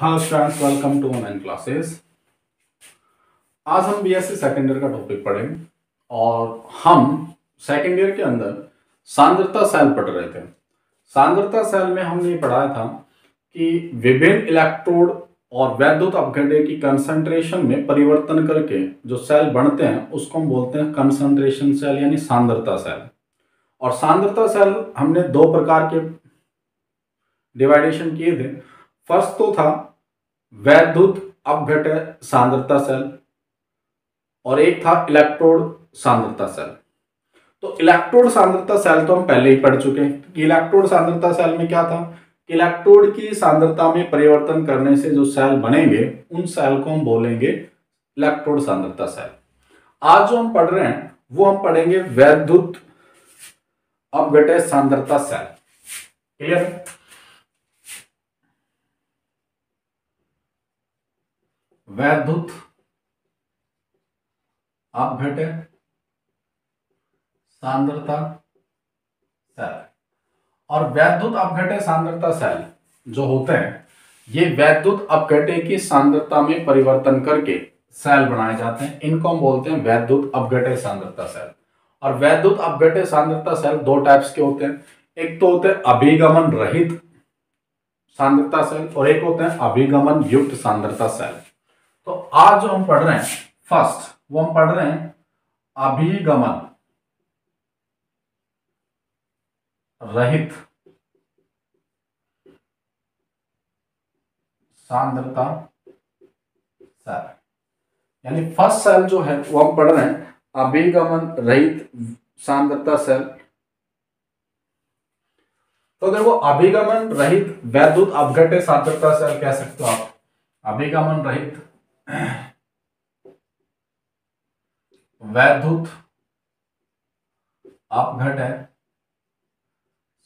हाँ students, welcome to online classes. आज हम बीएससी सेकेंड ईयर का टॉपिक पढ़ेंगे और हम सेकेंड ईयर के अंदर सांद्रता सेल पढ़ रहे थे। सांद्रता सेल में हमने ये पढ़ाया था कि विभिन्न इलेक्ट्रोड और वैद्युत अपघटय की कंसंट्रेशन में परिवर्तन करके जो सेल बनते हैं उसको हम बोलते हैं कंसंट्रेशन सेल यानी सांद्रता सेल। और सांद्रता सेल हमने दो प्रकार के डिवाइडेशन किए थे। फर्स्ट तो था वैद्युत अपघटय सांद्रता सेल और एक था इलेक्ट्रोड सांद्रता सेल। तो इलेक्ट्रोड सांद्रता सेल तो हम पहले ही पढ़ चुके हैं कि इलेक्ट्रोड सांद्रता सेल में क्या था कि इलेक्ट्रोड की सांद्रता में परिवर्तन करने से जो सेल बनेंगे उन सेल को हम बोलेंगे इलेक्ट्रोड सांद्रता सेल। आज जो हम पढ़ रहे हैं वो हम पढ़ेंगे वैद्युत अपघटय सांद्रता सेल। क्लियर? वैद्युत अपघटय सांद्रता सेल। और वैद्युत अपघटय सांद्रता सेल जो होते हैं ये वैद्युत अपघटय की सांद्रता में परिवर्तन करके सेल बनाए जाते हैं। इनको हम बोलते हैं वैद्युत अपघटय सांद्रता सेल। और वैद्युत अपघटय सांद्रता सेल दो टाइप्स के होते हैं। एक तो होते हैं अभिगमन रहित सांद्रता सेल और एक होते हैं अभिगमन युक्त सांद्रता सेल। तो आज जो हम पढ़ रहे हैं फर्स्ट वो हम पढ़ रहे हैं अभिगमन रहित सांद्रता सेल। यानी फर्स्ट सेल जो है वो हम पढ़ रहे हैं अभिगमन रहित सांद्रता सेल। तो देखो अभिगमन रहित वैद्युत अपघटय सांद्रता सेल कह सकते हो आप। अभिगमन रहित वैद्युत अपघटय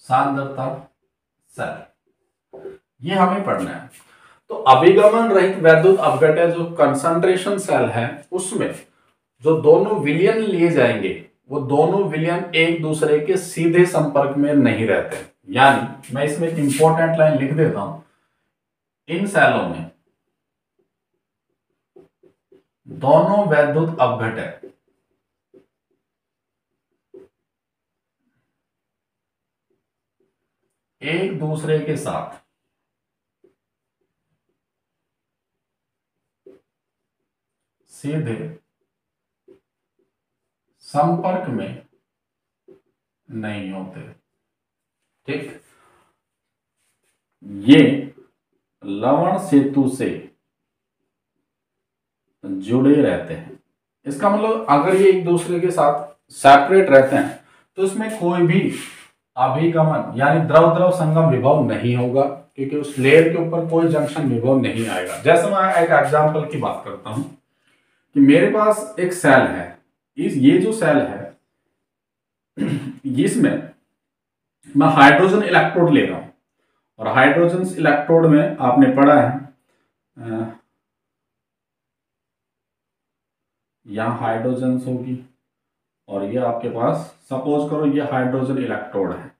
सांद्रता सेल ये हमें पढ़ना है। तो अभिगमन रहित वैद्युत अपघटय जो कंसंट्रेशन सेल है उसमें जो दोनों विलयन लिए जाएंगे वो दोनों विलयन एक दूसरे के सीधे संपर्क में नहीं रहते। यानी मैं इसमें एक इंपॉर्टेंट लाइन लिख देता हूं, इन सेलों में दोनों वैद्युत अपघटय एक दूसरे के साथ सीधे संपर्क में नहीं होते। ठीक, ये लवण सेतु से जुड़े रहते हैं। इसका मतलब अगर ये एक दूसरे के साथ सेपरेट रहते हैं तो इसमें कोई भी अभिगमन यानी द्रव द्रव संगम विभव नहीं होगा क्योंकि उस लेयर के ऊपर कोई जंक्शन विभव नहीं आएगा। जैसे मैं एक एग्जांपल की बात करता हूं कि मेरे पास एक सेल है, ये जो सेल है इसमें मैं हाइड्रोजन इलेक्ट्रोड ले रहा हूं और हाइड्रोजन इलेक्ट्रोड में आपने पढ़ा है यहां हाइड्रोजन होगी और ये आपके पास सपोज करो ये हाइड्रोजन इलेक्ट्रोड है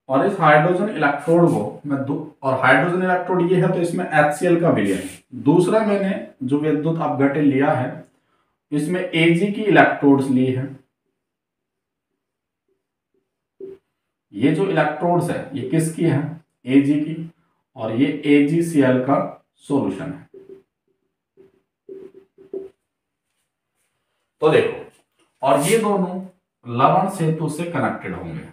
और इस हाइड्रोजन इलेक्ट्रोड को मैं और हाइड्रोजन इलेक्ट्रोड ये है तो इसमें HCl का विलयन है। दूसरा मैंने जो विद्युत अपघटय लिया है इसमें Ag की इलेक्ट्रोड्स ली है। ये जो इलेक्ट्रोड्स है ये किसकी है? Ag की, और ये AgCl का सॉल्यूशन है। तो देखो, और ये दोनों लवण सेतु से कनेक्टेड होंगे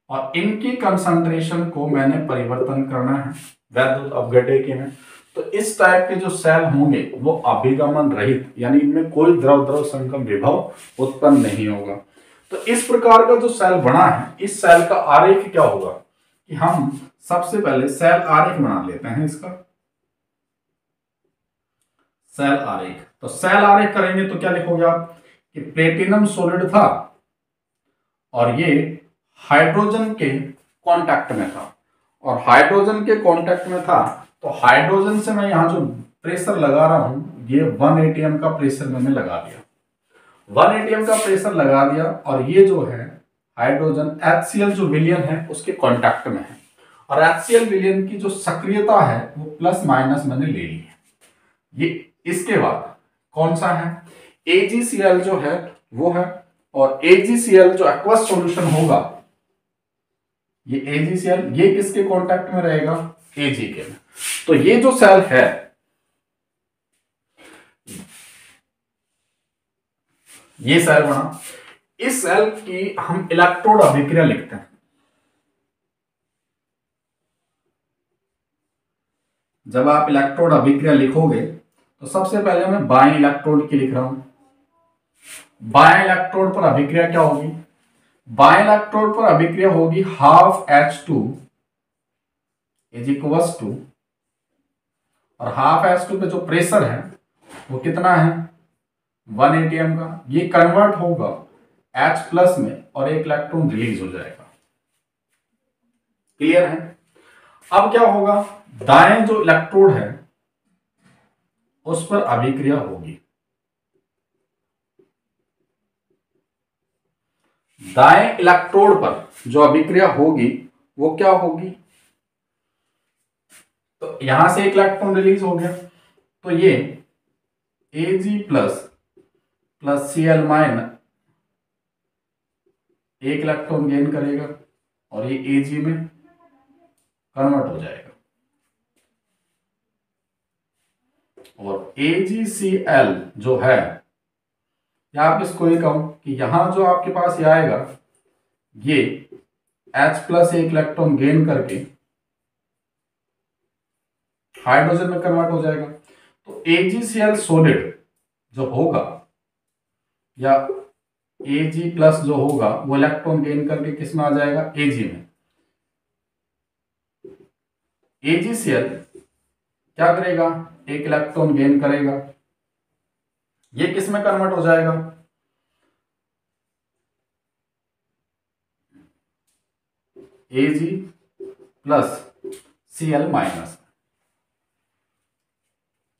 और इनकी कंसंट्रेशन को मैंने परिवर्तन करना है वैद्युत अपघटय के में। तो इस टाइप के जो सेल होंगे वो अभिगमन रहित यानी इनमें कोई द्रव द्रव संगम विभव उत्पन्न नहीं होगा। तो इस प्रकार का जो सेल बना है इस सेल का आरेख क्या होगा कि हम सबसे पहले सेल आरेख बना लेते हैं इसका। सेल आरेख, तो सेल आरेख करेंगे तो क्या लिखोगे आप कि प्लेटिनम सॉलिड था और ये हाइड्रोजन के कांटेक्ट में था और हाइड्रोजन के कांटेक्ट में था तो हाइड्रोजन से मैं यहां जो प्रेशर लगा रहा हूं ये 1 atm का प्रेशर मैंने लगा दिया। 1 atm का प्रेशर लगा दिया और ये जो है हाइड्रोजन HCl जो विलयन है उसके कांटेक्ट में है और HCl विलयन की जो सक्रियता है वो प्लस माइनस मैंने ले ली है। ये इसके बाद कौन सा है, AgCl जो है वो है, और AgCl जो एक्वस सॉल्यूशन होगा, ये AgCl ये किसके कांटेक्ट में रहेगा, Ag के में। तो ये जो सेल है, ये सेल बना, इस सेल की हम इलेक्ट्रोड अभिक्रिया लिखते हैं। जब आप इलेक्ट्रोड अभिक्रिया लिखोगे तो सबसे पहले मैं बाएं इलेक्ट्रोड की लिख रहा हूं। बाएं इलेक्ट्रोड पर अभिक्रिया क्या होगी, बाएं इलेक्ट्रोड पर अभिक्रिया होगी half H2 is equals to, और हाफ H2 पे जो प्रेशर है वो कितना है 1 atm का, ये कन्वर्ट होगा H प्लस में और एक इलेक्ट्रॉन रिलीज हो जाएगा। क्लियर है। अब क्या होगा, दाएं जो इलेक्ट्रोड है उस पर अभिक्रिया होगी, दाएं इलेक्ट्रोड पर जो अभिक्रिया होगी वो क्या होगी, तो यहां से एक इलेक्ट्रॉन रिलीज हो गया, तो ये Ag plus plus Cl minus एक इलेक्ट्रॉन गेन करेगा और ये Ag में कन्वर्ट हो जाएगा, और AgCl जो है, या आप इसको ये कहो कि यहां जो आपके पास ये आएगा, ये H प्लस एक इलेक्ट्रॉन गेन करके हाइड्रोजन में कन्वर्ट हो जाएगा। तो AgCl सॉलिड जो होगा या Ag प्लस जो होगा वो इलेक्ट्रॉन गेन करके किस में आ जाएगा, Ag में। AgCl क्या करेगा, एक इलेक्ट्रॉन गेन करेगा, ये किस में कन्वर्ट हो जाएगा, Ag प्लस Cl माइनस।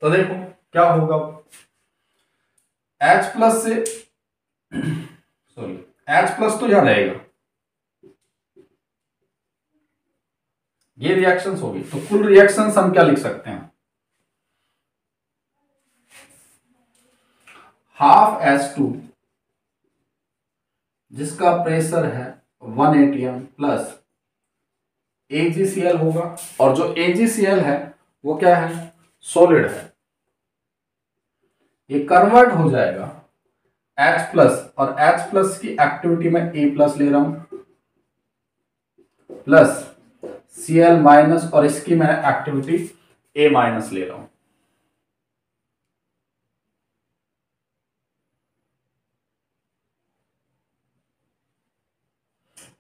तो देखो क्या होगा, H प्लस से सॉरी H प्लस तो यहां रहेगा, ये रिएक्शंस होगी, तो कुल रिएक्शंस हम क्या लिख सकते हैं, हाफ H2 जिसका प्रेशर है 1 atm प्लस AgCl होगा, और जो AgCl है वो क्या है, सॉलिड है, ये कन्वर्ट हो जाएगा H प्लस, और H प्लस की एक्टिविटी में A प्लस ले रहा हूं प्लस Cl माइनस, और इसकी मैं एक्टिविटी A माइनस ले रहा हूं।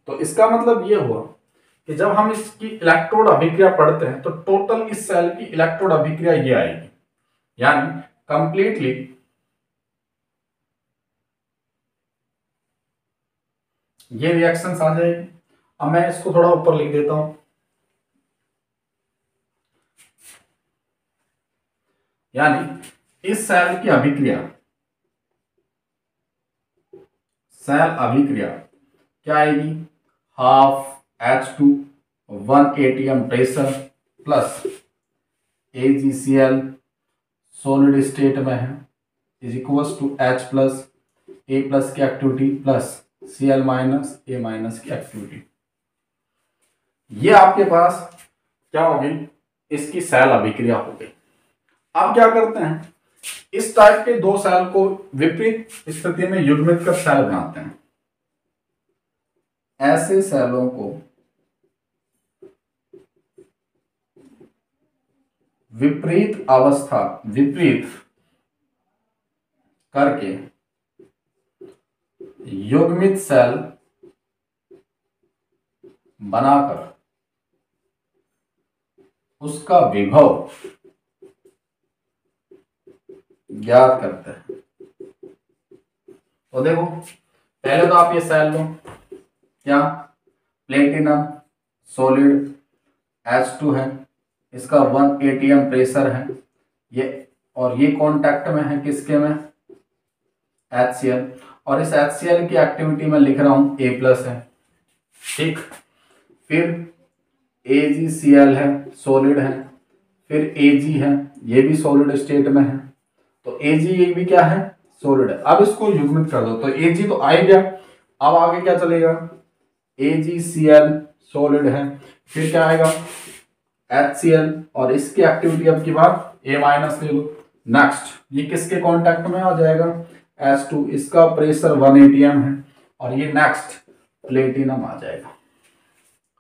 तो इसका मतलब ये हुआ कि जब हम इसकी इलेक्ट्रोड अभिक्रिया पढ़ते हैं तो टोटल इस सेल की इलेक्ट्रोड अभिक्रिया ये आएगी, यानी कंप्लीटली ये रिएक्शंस आ जाएगी। अब मैं इसको थोड़ा ऊपर लिख देता हूं, यानी इस सेल की अभिक्रिया, सेल अभिक्रिया क्या आएगी, half H2 1 atm pressure plus AgCl solid state में है is equals to H plus A plus की activity plus Cl minus A minus की एक्टिविटी। ये आपके पास क्या होगी, इसकी सेल अभिक्रिया हो गई। अब क्या करते हैं, इस टाइप के दो सेल को विपरीत स्थिति में युग्मित कर सेल बनाते हैं। ऐसे सेलों को विपरीत अवस्था, विपरीत करके युग्मित सेल बनाकर उसका विभव ज्ञात करते हैं। तो देखो पहले तो आप ये सेल लो, क्या प्लेटिनम सॉलिड H2 है, इसका 1 atm प्रेशर है ये, और ये कांटेक्ट में है किसके में, HCl, और इस HCl की एक्टिविटी में लिख रहा हूं A प्लस है, ठीक। फिर AgCl है, सॉलिड है, फिर Ag है, ये भी सॉलिड स्टेट में है, तो Ag ये भी क्या है, सॉलिड है। अब इसको युग्मित कर दो, तो Ag तो आ ही गया, अब आगे क्या चलेगा, AgCl सॉलिड है, फिर क्या आएगा HCl, और इसकी एक्टिविटी अब की बार A माइनस ले लो। नेक्स्ट ये किसके कांटेक्ट में आ जाएगा, H2, इसका प्रेशर 1 atm है, और ये नेक्स्ट प्लेटिनम आ जाएगा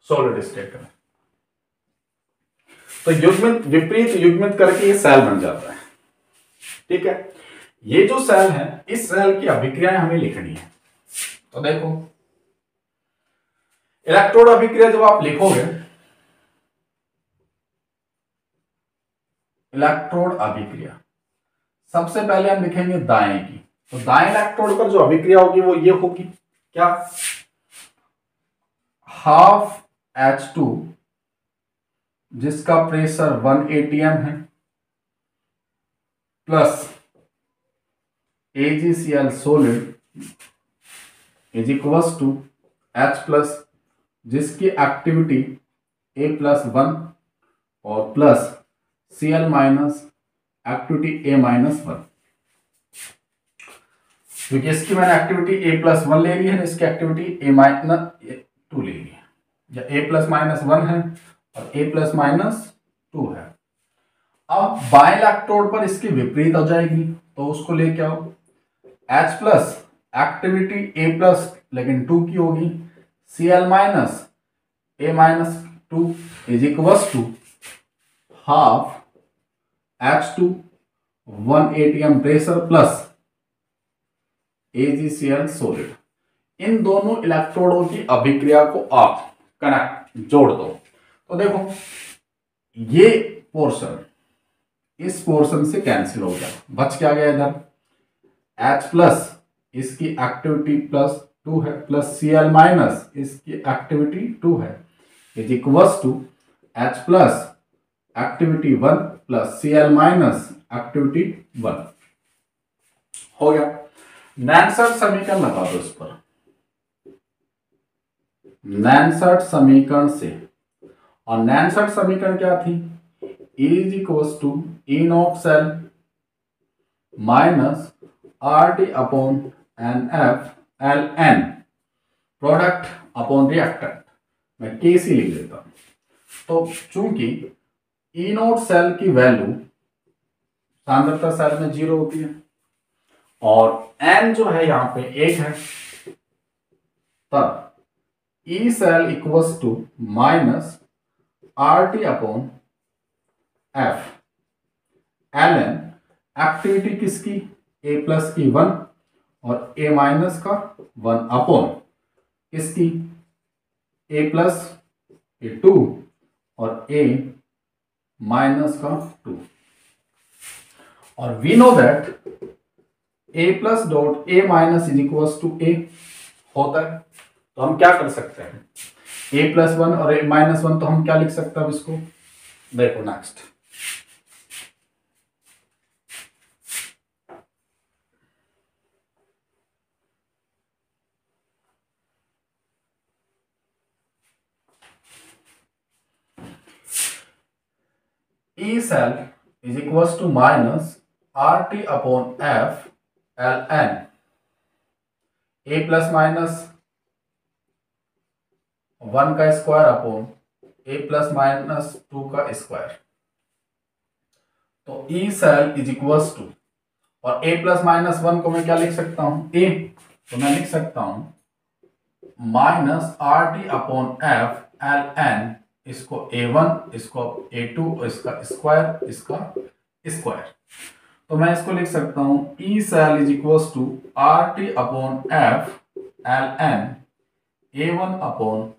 सॉलिड स्टेट में। तो युग्मित विपरीत युग्मित करके ये सेल बन जाता है। ठीक है, ये जो सेल है, इस सेल की अभिक्रियाएं हमें लिखनी है। तो देखो इलेक्ट्रोड अभिक्रिया जब आप लिखोगे, इलेक्ट्रोड अभिक्रिया सबसे पहले हम लिखेंगे दाएं की, तो दाएं इलेक्ट्रोड पर जो अभिक्रिया होगी वो ये होगी, क्या, हाफ H2 जिसका प्रेशर 1 atm है, plus AgCl solid is equals to H plus जिसकी एक्टिविटी A+1 और plus Cl minus activity A-1, क्योंकि इसकी मैंने एक्टिविटी A+1 ले ली है, इसकी एक्टिविटी A-2 ले ली है, या A+-1 है और A+-2 है। अब बाएं इलेक्ट्रोड पर इसकी विपरीत हो जाएगी, तो उसको लेके आओ, H प्लस एक्टिविटी A+ लेकिन 2 की होगी, Cl minus A-2 is equals to half H2 1 atm pressure plus AgCl solid. इन दोनों इलेक्ट्रोडों की अभिक्रिया को आप कनेक्ट जोड़ दो, तो देखो ये पोर्शन इस पोर्शन से कैंसिल हो गया, बच क्या गया इधर, H प्लस इसकी एक्टिविटी +2 है, प्लस Cl माइनस इसकी एक्टिविटी 2 है, is equals to H plus activity 1 plus Cl minus activity 1 हो गया। नैनसर्ट समीकरण लगा दो इस पर, नैनसर्ट समीकरण से, और नैनसर्ट समीकरण क्या थी, E is equals to E0 cell minus RT upon NF LN product upon reactant, मैं KC लिख देता हूं। तो चूंकि E0 सेल की वैल्यू सांद्रता सेल में 0 होती है और N जो है यहां पे 1 है, तब E cell equals to minus RT upon F LN, activity किसकी, A+ की 1 और A- का 1 अपॉन किसकी, A+ ये 2 और A- का 2, और we know that A+ dot A- is equals to A होता है, तो हम क्या कर सकते हैं, A+1 और A-1, तो हम क्या लिख सकते हैं अब इसको, देखो next E cell is equals to minus RT upon F ln A plus minus 1 का square upon A plus minus 2 का स्क्वायर, तो E cell is equals to, और A+-1 को मैं क्या लिख सकता हूं, A, तो मैं लिख सकता हूं minus RT upon F ln, इसको A1, इसको A2, इसका स्क्वायर, इसका स्क्वायर, तो मैं इसको लिख सकता हूं E cell is equals to RT upon F ln A1 upon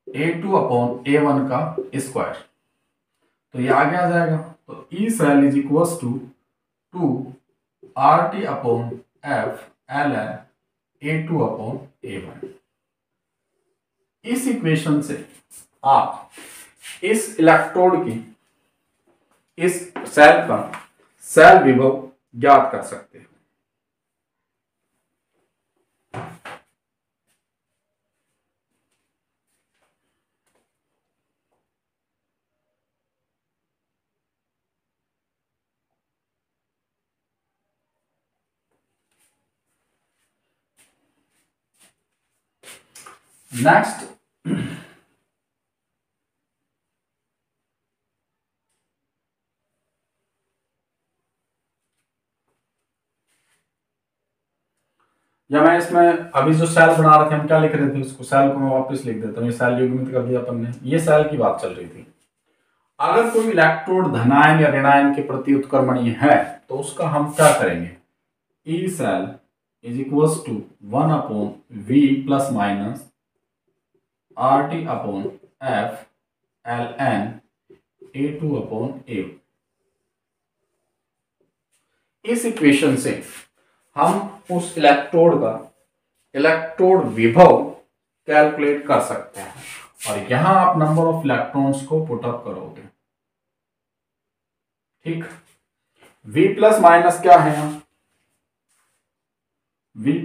A2 upon A1 का स्क्वायर, तो ये आगे आ जाएगा, तो E cell is equals to 2 RT upon F ln A2 upon A1। इस इक्वेशन से आप इस इलेक्ट्रोड की, इस सेल का सेल विभव ज्ञात कर सकते हैं। नेक्स्ट या मैं इसमें अभी जो सेल बना रहे थे हम क्या लिख रहे थे, उसको सेल को मैं वापस लिख देता हूँ। ये सेल युग्मित कर दिया अपन ने, ये सेल की बात चल रही थी। अगर कोई इलेक्ट्रोड धनायन या ऋणायन के प्रति उत्क्रमणीय है तो उसका हम क्या करेंगे, E cell is equal to 1 upon V plus minus R T upon F L N A two upon A. इस इक्वेशन से हम उस इलेक्ट्रोड का इलेक्ट्रोड विभव कैलकुलेट कर सकते हैं, और यहां आप नंबर ऑफ इलेक्ट्रॉन्स को पुट अप करोगे। ठीक, V प्लस माइनस क्या है यहां, V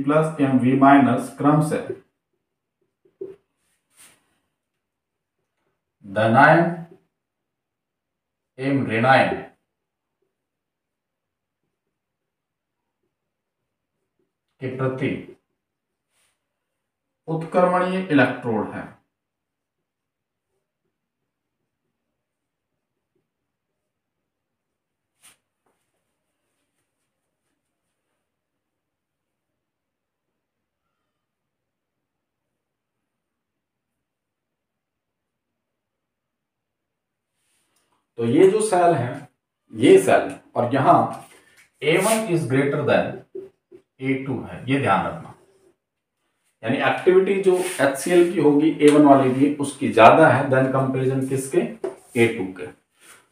प्लस एवं V माइनस क्रम से धनायन एवं ऋणायन के प्रति उत्क्रमणीय इलेक्ट्रोड है। तो ये जो सेल है, ये सेल, और यहां A1 is greater than A2 है, ये ध्यान रखना। यानी एक्टिविटी जो HCl की होगी A1 वाली की, उसकी ज्यादा है देन कंपैरिजन किसके, A2 के।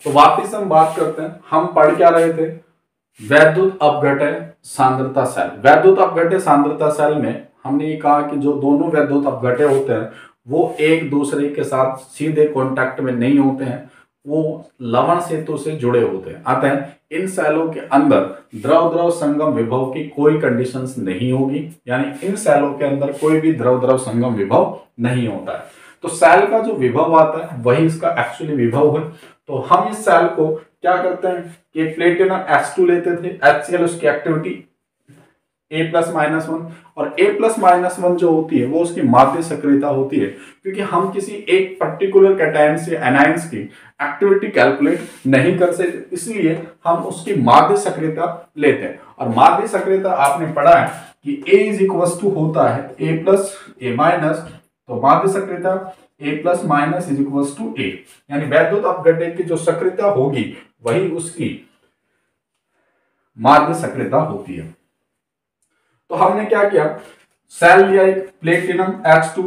तो वापस हम बात करते हैं, हम पढ़ क्या रहे थे, वैद्युत अपघटय सांद्रता सेल। वैद्युत अपघटय सांद्रता सेल में हमने ये कहा कि जो दोनों वैद्युत अपघटय होते हैं वो एक दूसरे के साथ सीधे कांटेक्ट में नहीं होते हैं, वो लवण सेतु से जुड़े होते हैं। अतः इन सेलों के अंदर द्रव द्रव संगम विभव की कोई कंडीशंस नहीं होगी, यानी इन सेलों के अंदर कोई भी द्रव द्रव संगम विभव नहीं होता है। तो सेल का जो विभव आता है वही इसका एक्चुअली विभव है। तो हम इस सेल को क्या करते हैं कि प्लेटिनम H2 लेते थे, HCl उसकी activity A plus minus one, और A प्लस माइनस वन जो होती है वो उसकी माध्य सक्रियता होती है, क्योंकि हम किसी एक पर्टिकुलर कैटायंस या एनायंस की एक्टिविटी कैलकुलेट नहीं कर सकते, इसलिए हम उसकी माध्य सक्रियता लेते हैं। और माध्य सक्रियता आपने पढ़ा है कि A इज इक्वल टू होता है A प्लस A माइनस, तो माध्य सक्रियता A plus minus is equal to A, यानी वैद्युत अपघटय की जो सक्रियता होगी वही उसकी माध्य सक्रियता होती है। तो हमने क्या किया, सेल लिया एक platinum H2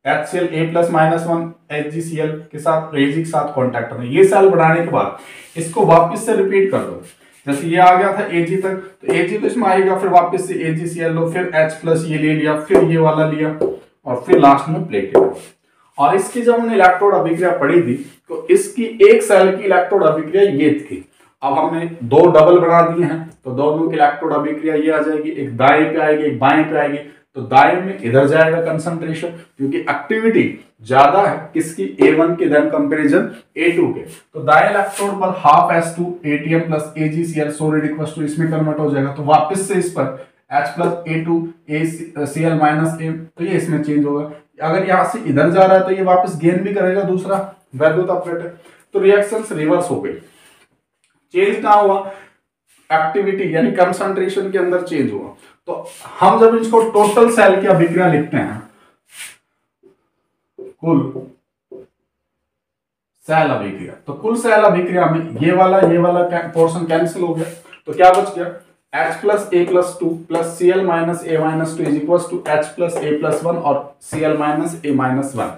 HCl A plus minus one HgCl के साथ रेजिक के साथ कॉन्टैक्ट में, ये सेल बनाने के बाद इसको वापस से रिपीट कर दो। जैसे ये आ गया था Ag तक, तो Ag तो इसमें आएगा, फिर वापस से AgCl लो, फिर H प्लस ये ले लिया, फिर ये वाला लिया, और फिर लास्ट में प्लेटिनम। और इसकी जब हमने इलेक्ट्रोड अभिक्रिया पढ़ी थी तो इसकी एक सेल की इलेक्ट्रोड अभिक्रिया ये थी। अब हमने दो डबल बना दिए हैं, तो दोनों की इलेक्ट्रोड अभिक्रिया ये आ जाएगी, एक दाएं पे आएगी एक बाएं पे आएगी। तो दाएं में इधर जाएगा कंसंट्रेशन, क्योंकि एक्टिविटी ज्यादा है किसकी, A1 के देन कंपैरिजन A2 के। तो दाएं इलेक्ट्रोड पर half H2 ATM plus AgCl solid equal to इसमें कन्वर्ट हो जाएगा, तो वापस से इस पर H plus A2 ACl minus A, तो ये इसमें चेंज होगा। अगर यहां से इधर जा रहा है तो ये वापस गेन भी करेगा दूसरा वैद्युत अपघटय, तो रिएक्शंस रिवर्स हो गई। चेंज कहां हुआ, एक्टिविटी यानी कंसंट्रेशन के अंदर चेंज हुआ। तो हम जब इसको टोटल सेल की अभिक्रिया लिखते हैं, कुल सेल अभिक्रिया, तो कुल सेल अभिक्रिया में ये वाला पोर्शन कैंसिल हो गया, तो क्या बच गया, H plus A plus two plus Cl minus A minus two is equal to H plus A plus one और Cl minus A minus one.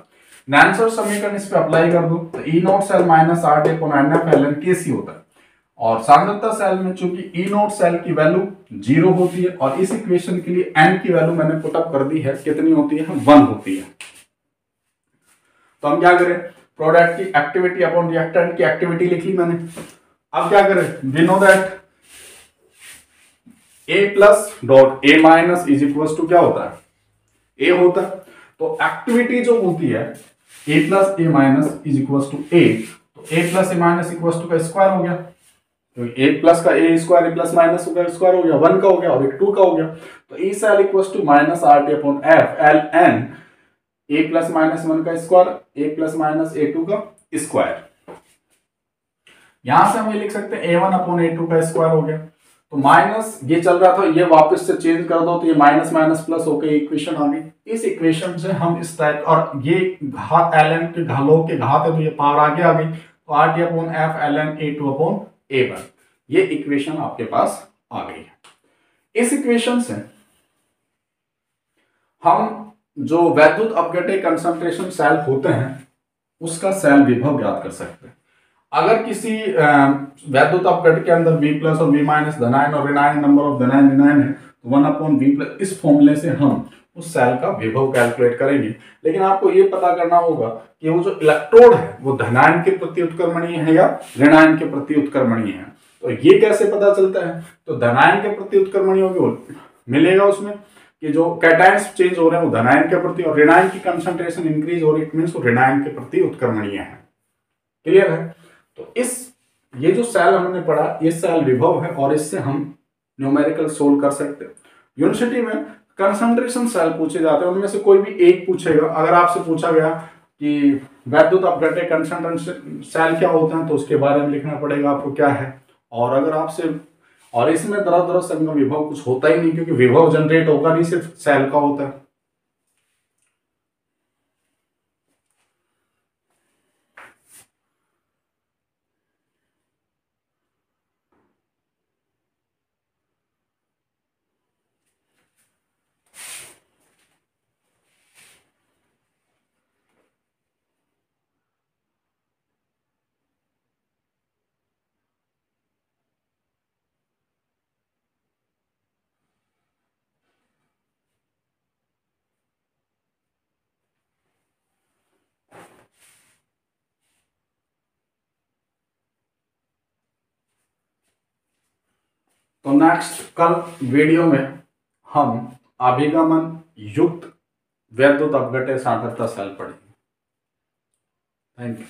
नैनसर समीकरण इस पे अप्लाई कर दो, तो E naught cell minus R T upon NF ln KC होता है। और सांद्रता सेल में चूंकि E नॉट सेल की वैल्यू 0 होती है, और इस इक्वेशन के लिए N की वैल्यू मैंने पुट अप कर दी है, कितनी होती है, 1 होती है। तो हम क्या करें, प्रोडक्ट की एक्टिविटी अपॉन रिएक्टेंट की एक्टिविटी लिख ली मैंने। अब क्या करें, we know that A plus dot A minus is equal to क्या होता है, A होता है। तो एक्टिविटी जो होती है A plus A minus is equal to A, तो A plus A minus equal to का स्क्वायर हो गया। तो ए प्लस का ए स्क्वायर प्लस माइनस का स्क्वायर हो गया, 1 का हो गया और एक 2 का हो गया। तो E cell equals to minus R T upon F L N A plus minus 1 का square A plus minus A 2 का स्क्वायर। यहां से हम ये लिख सकते हैं ए वन अपॉन ए 2 का स्क्वायर हो गया। तो माइनस ये चल रहा था, ये वापस से चेंज कर दो तो ये माइनस माइनस प्लस होकर इक्वेशन आ गई। इस इक्वेशन से हम इस टाइप, और ये घात एल एन के घालों के घात है तो ये पावर आगे आ गई, तो R T upon F L N A 2 upon A one, ये इक्वेशन आपके पास आ गई है। इस इक्वेशन से हम जो वैद्युत अपघट्य कंसंट्रेशन सेल होते हैं उसका सेल विभव ज्ञात कर सकते हैं। अगर किसी वैद्युत अपघट्य के अंदर V प्लस और V माइनस धनायन और ऋणायन नंबर ऑफ धनायन ऋणायन है तो 1 अपॉन V प्लस, इस फॉर्मूले से हम उस सेल का विभव कैलकुलेट करेंगे। लेकिन आपको ये पता करना होगा कि वो जो इलेक्ट्रोड है वो धनायन के प्रति उत्क्रमणीय है या ऋणायन के प्रति उत्क्रमणीय है। तो ये कैसे पता चलता है, तो धनायन के प्रति उत्क्रमणीय मिलेगा उसमें कि जो कैटायंस चेंज हो रहे हैं वो धनायन के प्रति, और ऋणायन की कंसंट्रेशन इंक्रीज हो रही है, इट मींस वो ऋणायन के प्रति उत्क्रमणीय है। क्लियर है? तो ये जो सेल हमने पढ़ा ये सेल विभव है और इससे हम न्यूमेरिकल सोल्व कर सकते हैं। यूनिवर्सिटी में कंसंट्रेशन सेल पूछे जाते हैं, उनमें से कोई भी एक पूछेगा। अगर आपसे पूछा गया कि वैद्युत अपघट्य कंसंट्रेशन सेल क्या होता है तो उसके बारे में लिखना पड़ेगा आपको क्या है। और अगर आपसे, और इसमें तरह संगम विभव कुछ होता ही नहीं, क्योंकि विभव जनरेट होगा नहीं, सिर्फ सेल का होता है। तो नेक्स्ट कल वीडियो में हम अभिगमन युक्त वैद्युत अपघट्य सांद्रता सेल पढ़ेंगे। Thank you.